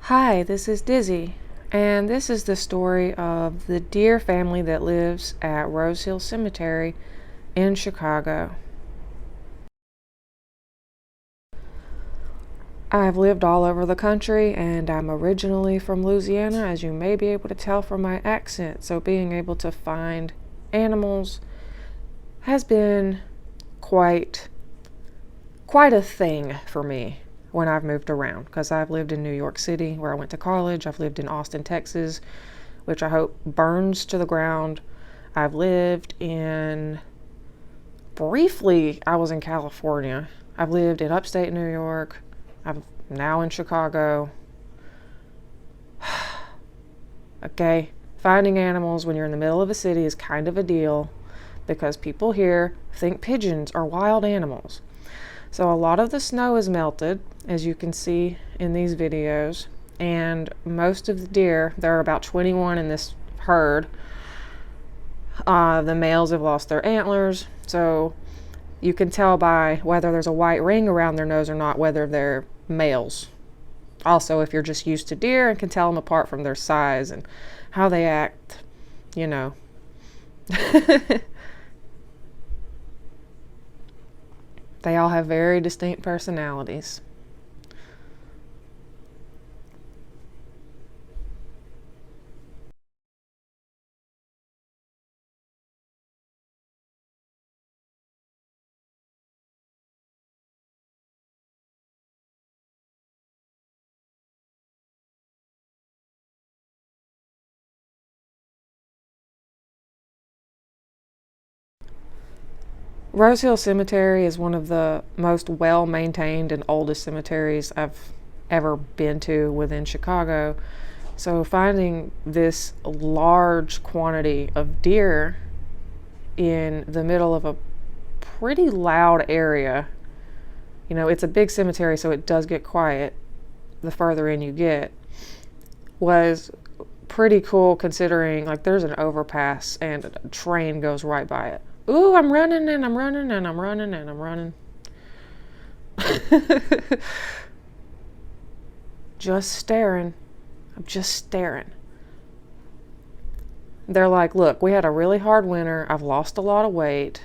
Hi, this is Dizzy, and this is the story of the deer family that lives at Rose Hill Cemetery in Chicago. I've lived all over the country, and I'm originally from Louisiana, as you may be able to tell from my accent, so being able to find animals has been quite quite a thing for me when I've moved around, because I've lived in New York City where I went to college. I've lived in Austin, Texas, which I hope burns to the ground. I've lived in, briefly, I was in California. I've lived in upstate New York. I'm now in Chicago. Okay, finding animals when you're in the middle of a city is kind of a deal because people here think pigeons are wild animals. So a lot of the snow is melted, as you can see in these videos, and most of the deer, there are about 21 in this herd, the males have lost their antlers, so you can tell by whether there's a white ring around their nose or not whether they're males. Also, if you're just used to deer and can tell them apart from their size and how they act, you know. They all have very distinct personalities. Rose Hill Cemetery is one of the most well-maintained and oldest cemeteries I've ever been to within Chicago. So finding this large quantity of deer in the middle of a pretty loud area, you know, it's a big cemetery, so it does get quiet the further in you get, was pretty cool considering, like, there's an overpass and a train goes right by it. Ooh, I'm running and I'm running and I'm running and I'm running. Just staring. I'm just staring. They're like, look, we had a really hard winter. I've lost a lot of weight.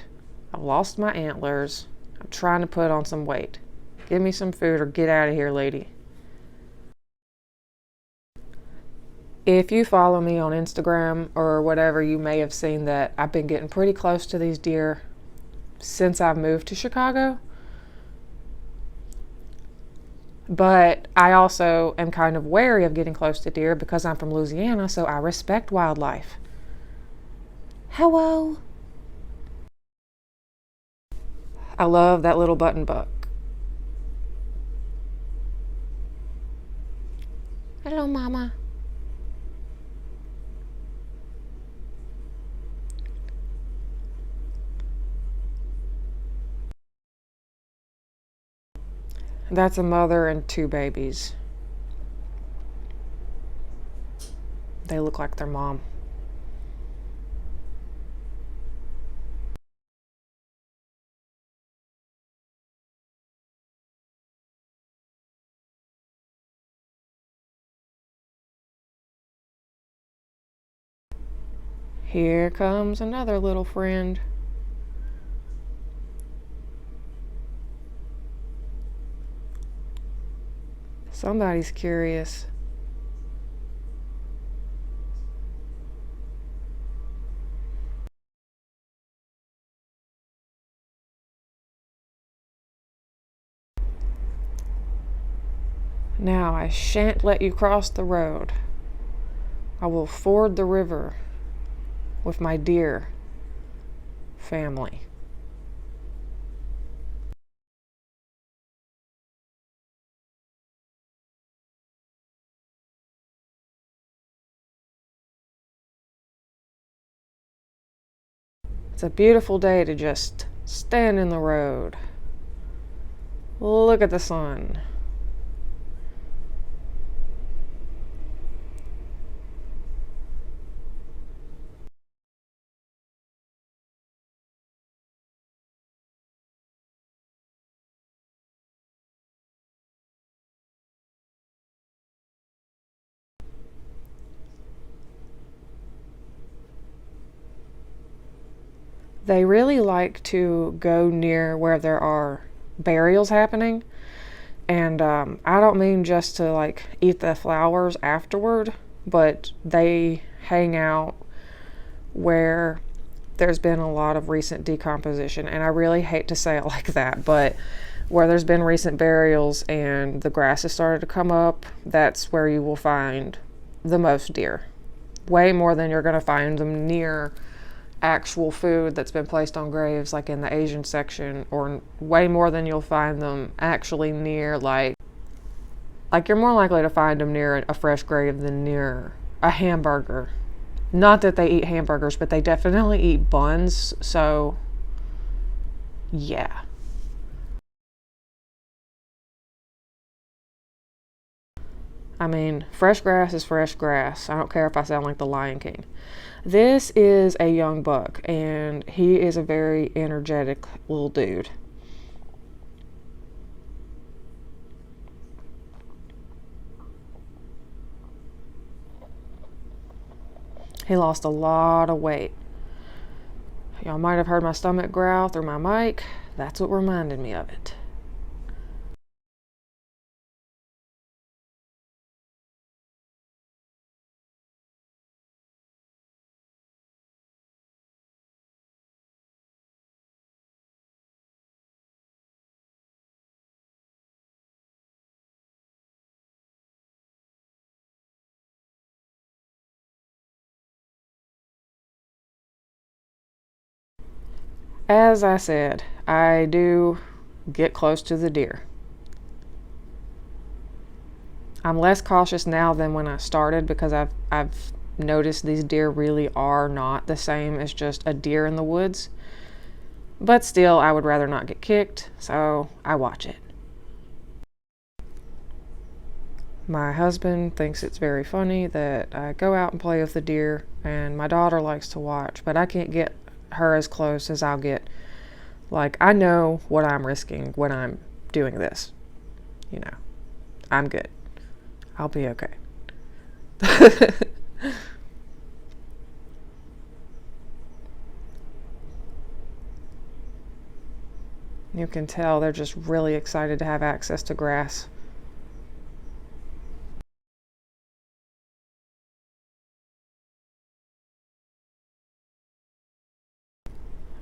I've lost my antlers. I'm trying to put on some weight. Give me some food or get out of here, lady. If you follow me on Instagram or whatever, you may have seen that I've been getting pretty close to these deer since I've moved to Chicago. But I also am kind of wary of getting close to deer because I'm from Louisiana, so I respect wildlife. Hello. I love that little button buck. Hello, Mama. That's a mother and two babies. They look like their mom. Here comes another little friend. Somebody's curious. Now I shan't let you cross the road. I will ford the river with my deer family. It's a beautiful day to just stand in the road. Look at the sun. They really like to go near where there are burials happening. And I don't mean just to like eat the flowers afterward, but they hang out where there's been a lot of recent decomposition. And I really hate to say it like that, but where there's been recent burials and the grass has started to come up, that's where you will find the most deer. Way more than you're going to find them near actual food that's been placed on graves, like in the Asian section, or way more than you'll find them actually near, like you're more likely to find them near a fresh grave than near a hamburger. Not that they eat hamburgers, but they definitely eat buns, so yeah. I mean, fresh grass is fresh grass. I don't care if I sound like the Lion King. This is a young buck, and he is a very energetic little dude. He lost a lot of weight. Y'all might have heard my stomach growl through my mic. That's what reminded me of it. As I said, I do get close to the deer. I'm less cautious now than when I started because I've noticed these deer really are not the same as just a deer in the woods. But still, I would rather not get kicked, so I watch it. My husband thinks it's very funny that I go out and play with the deer, and my daughter likes to watch, but I can't get her as close as I'll get. Like, I know what I'm risking when I'm doing this. You know, I'm good. I'll be okay. You can tell they're just really excited to have access to grass.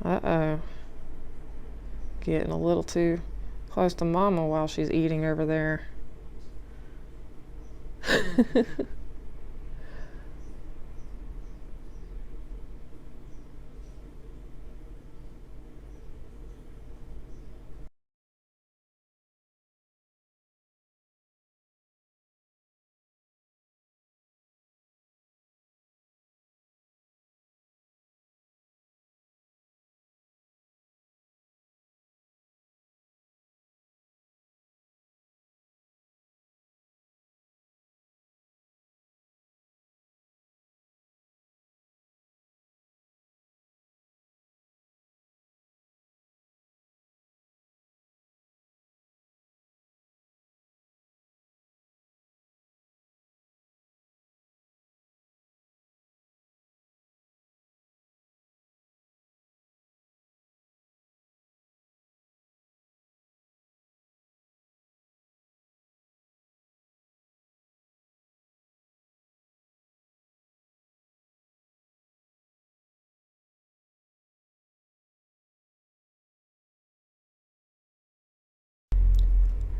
Uh-oh. Getting a little too close to Mama while she's eating over there.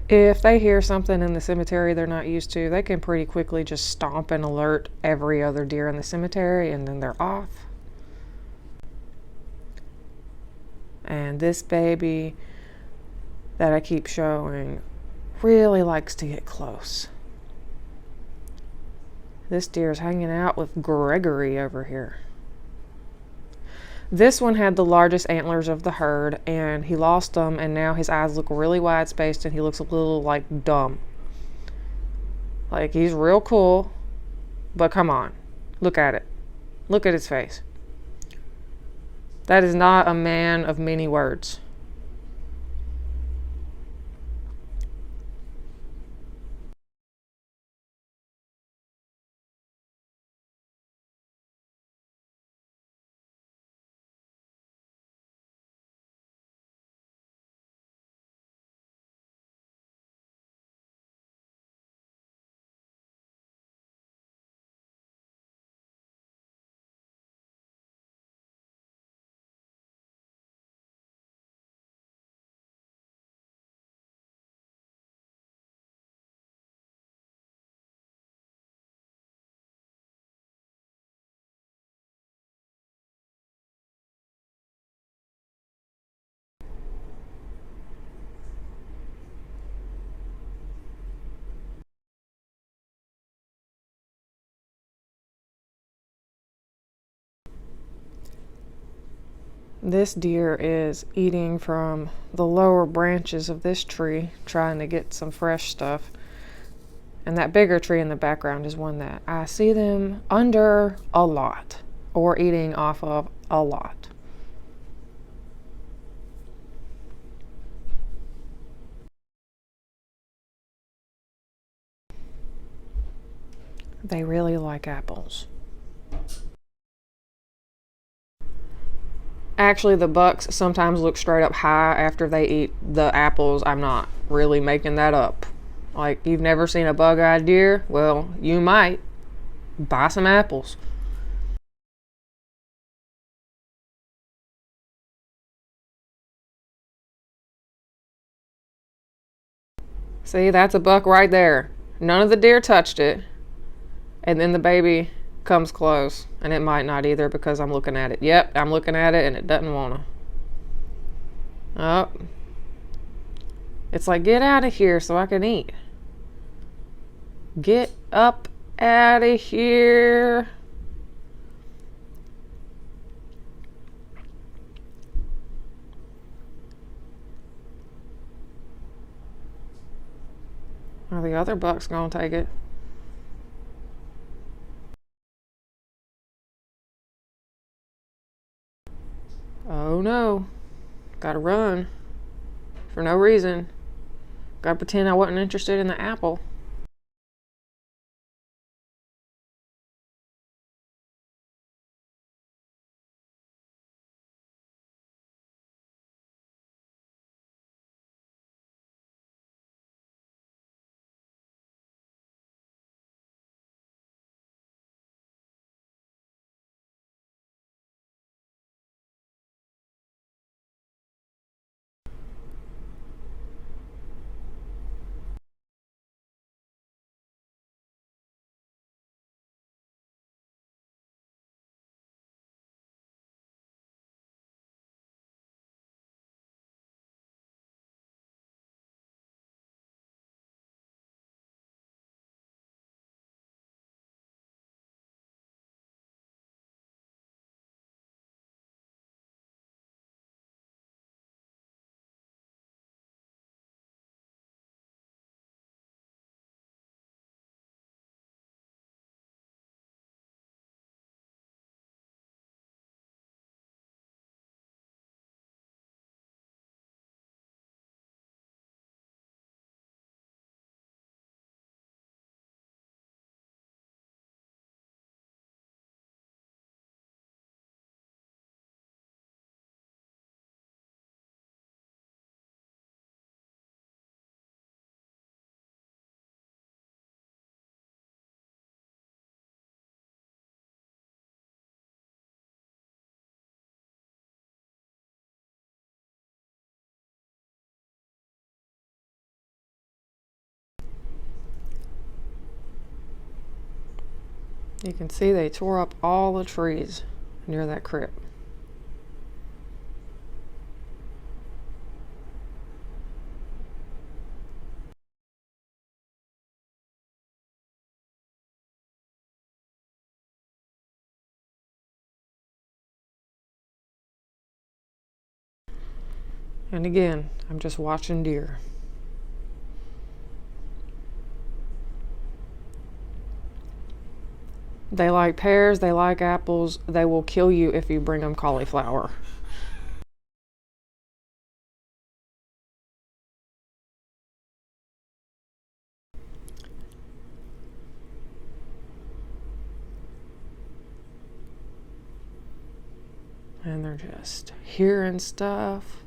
If they hear something in the cemetery they're not used to, they can pretty quickly just stomp and alert every other deer in the cemetery, and then they're off. And this baby that I keep showing really likes to get close. This deer's hanging out with Gregory over here. This one had the largest antlers of the herd, and he lost them, and now his eyes look really wide spaced and he looks a little like dumb. Like, he's real cool, but come on, look at it. Look at his face. That is not a man of many words. This deer is eating from the lower branches of this tree, trying to get some fresh stuff. And that bigger tree in the background is one that I see them under a lot, or eating off of a lot. They really like apples. Actually, the bucks sometimes look straight up high after they eat the apples. I'm not really making that up. Like, you've never seen a bug-eyed deer? Well, you might. Buy some apples. See, that's a buck right there. None of the deer touched it. And then the baby comes close. And it might not either because I'm looking at it. Yep, I'm looking at it and it doesn't want to. Oh. It's like, get out of here so I can eat. Get up out of here. Are the other bucks gonna take it? Oh no. Gotta run. For no reason. Gotta pretend I wasn't interested in the apple. You can see they tore up all the trees near that crypt. And again, I'm just watching deer. They like pears, they like apples, they will kill you if you bring them cauliflower. And they're just hearing stuff.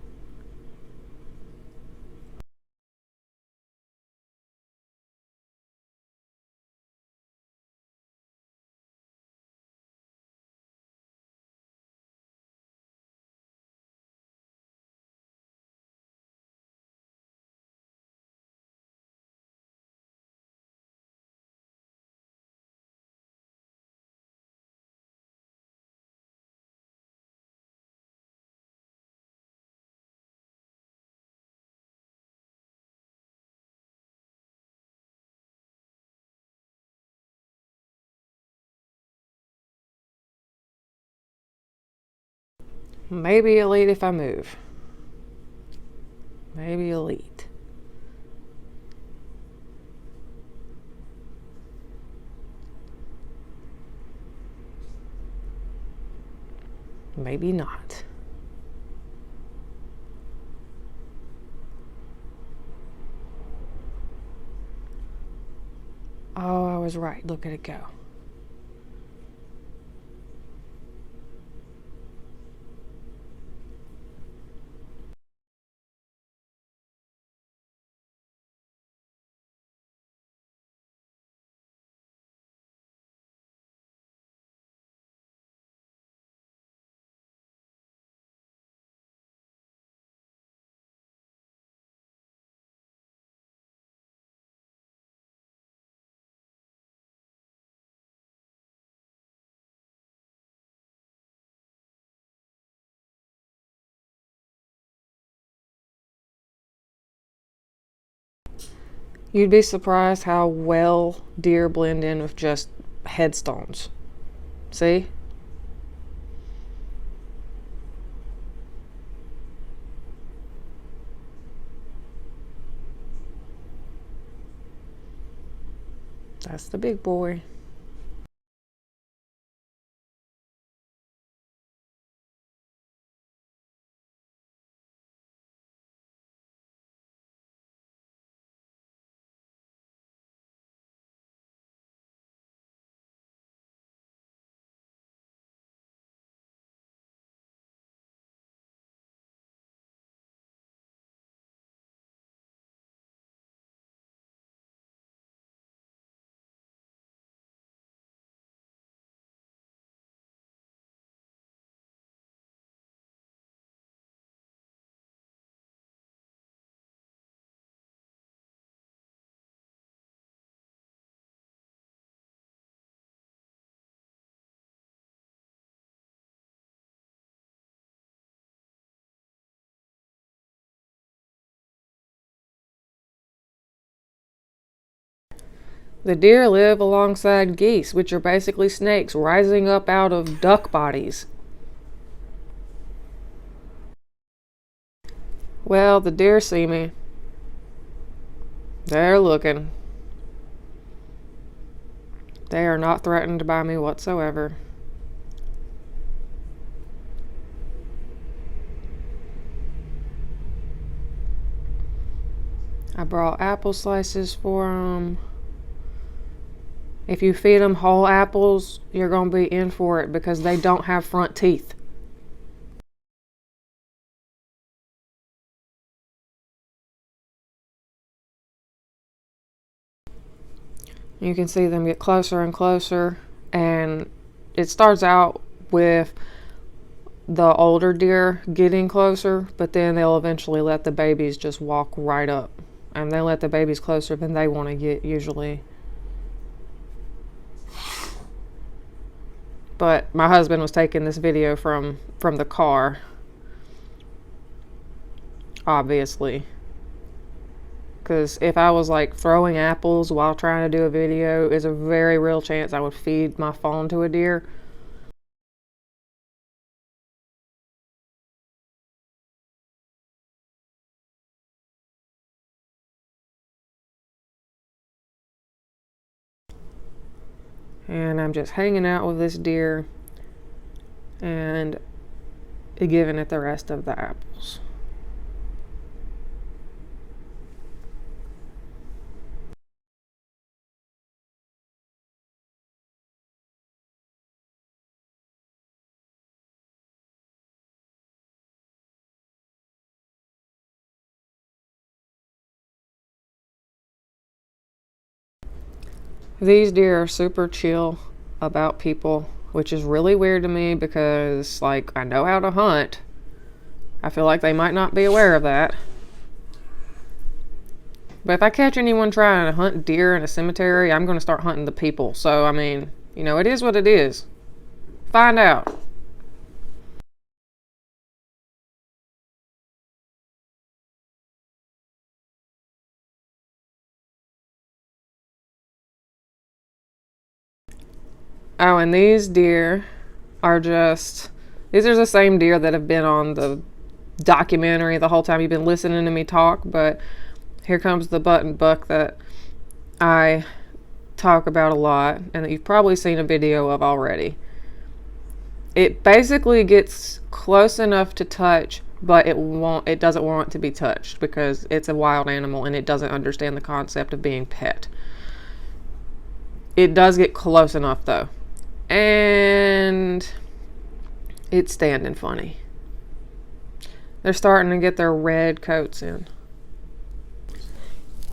Maybe elite if I move. Maybe elite. Maybe not. Oh, I was right. Look at it go. You'd be surprised how well deer blend in with just headstones. See? That's the big boy. The deer live alongside geese, which are basically snakes rising up out of duck bodies. Well, the deer see me. They're looking. They are not threatened by me whatsoever. I brought apple slices for them. If you feed them whole apples, you're going to be in for it because they don't have front teeth. You can see them get closer and closer, and it starts out with the older deer getting closer, but then they'll eventually let the babies just walk right up. And they let the babies closer than they want to get usually. But my husband was taking this video from the car, obviously. Because if I was like throwing apples while trying to do a video, is a very real chance I would feed my phone to a deer. And I'm just hanging out with this deer and giving it the rest of the apples. These deer are super chill about people, which is really weird to me because, like, I know how to hunt. I feel like they might not be aware of that. But if I catch anyone trying to hunt deer in a cemetery, I'm going to start hunting the people. So, I mean, you know, it is what it is. Find out. Oh, and these deer are just, These are the same deer that have been on the documentary the whole time you've been listening to me talk, but here comes the button buck that I talk about a lot and that you've probably seen a video of already. It basically gets close enough to touch, but it doesn't want to be touched because it's a wild animal and it doesn't understand the concept of being pet. It does get close enough though. And it's standing funny. They're starting to get their red coats in.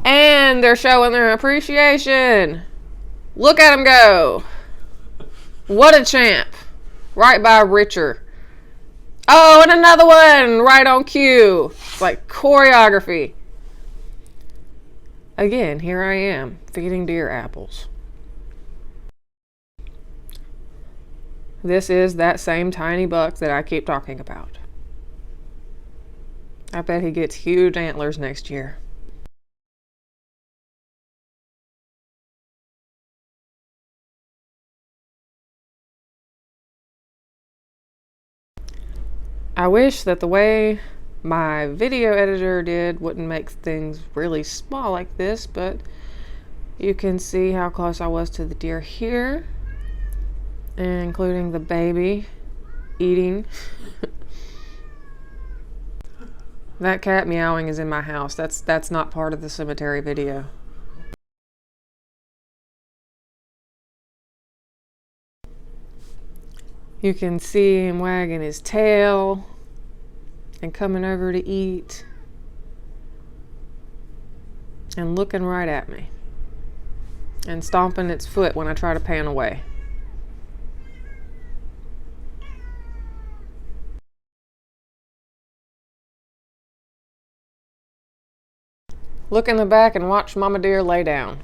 And they're showing their appreciation. Look at him go. What a champ. Right by Richer. Oh, and another one right on cue. It's like choreography. Again, here I am feeding deer apples. This is that same tiny buck that I keep talking about. I bet he gets huge antlers next year. I wish that the way my video editor did wouldn't make things really small like this, but you can see how close I was to the deer here, including the baby eating. That cat meowing is in my house. That's not part of the cemetery video. You can see him wagging his tail and coming over to eat and looking right at me and stomping its foot when I try to pan away. Look in the back and watch Mama Deer lay down.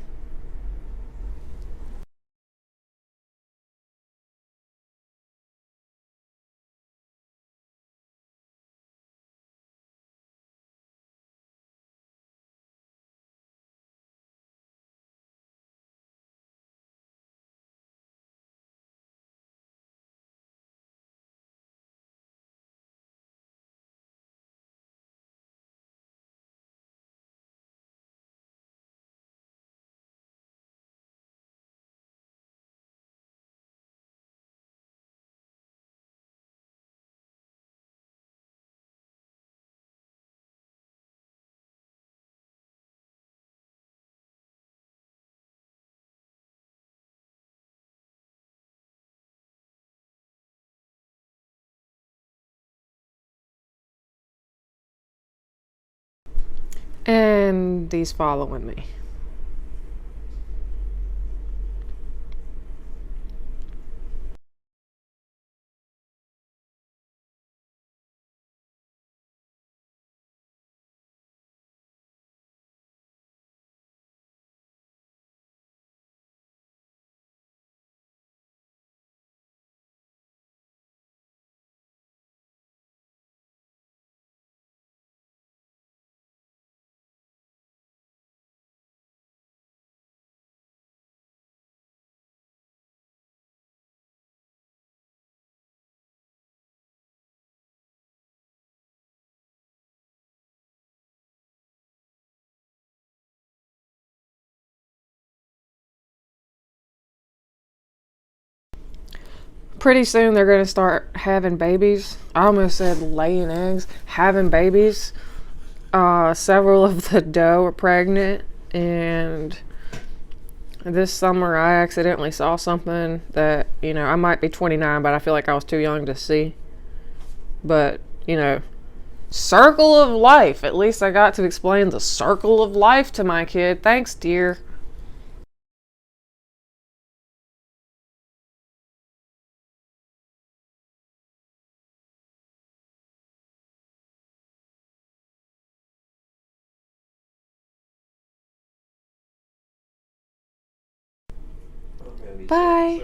And he's following me. Pretty soon they're going to start having babies. I almost said laying eggs. Having babies. Several of the doe are pregnant, and this summer I accidentally saw something that, I might be 29, but I feel like I was too young to see. But, circle of life. At least I got to explain the circle of life to my kid. Thanks, dear. Bye.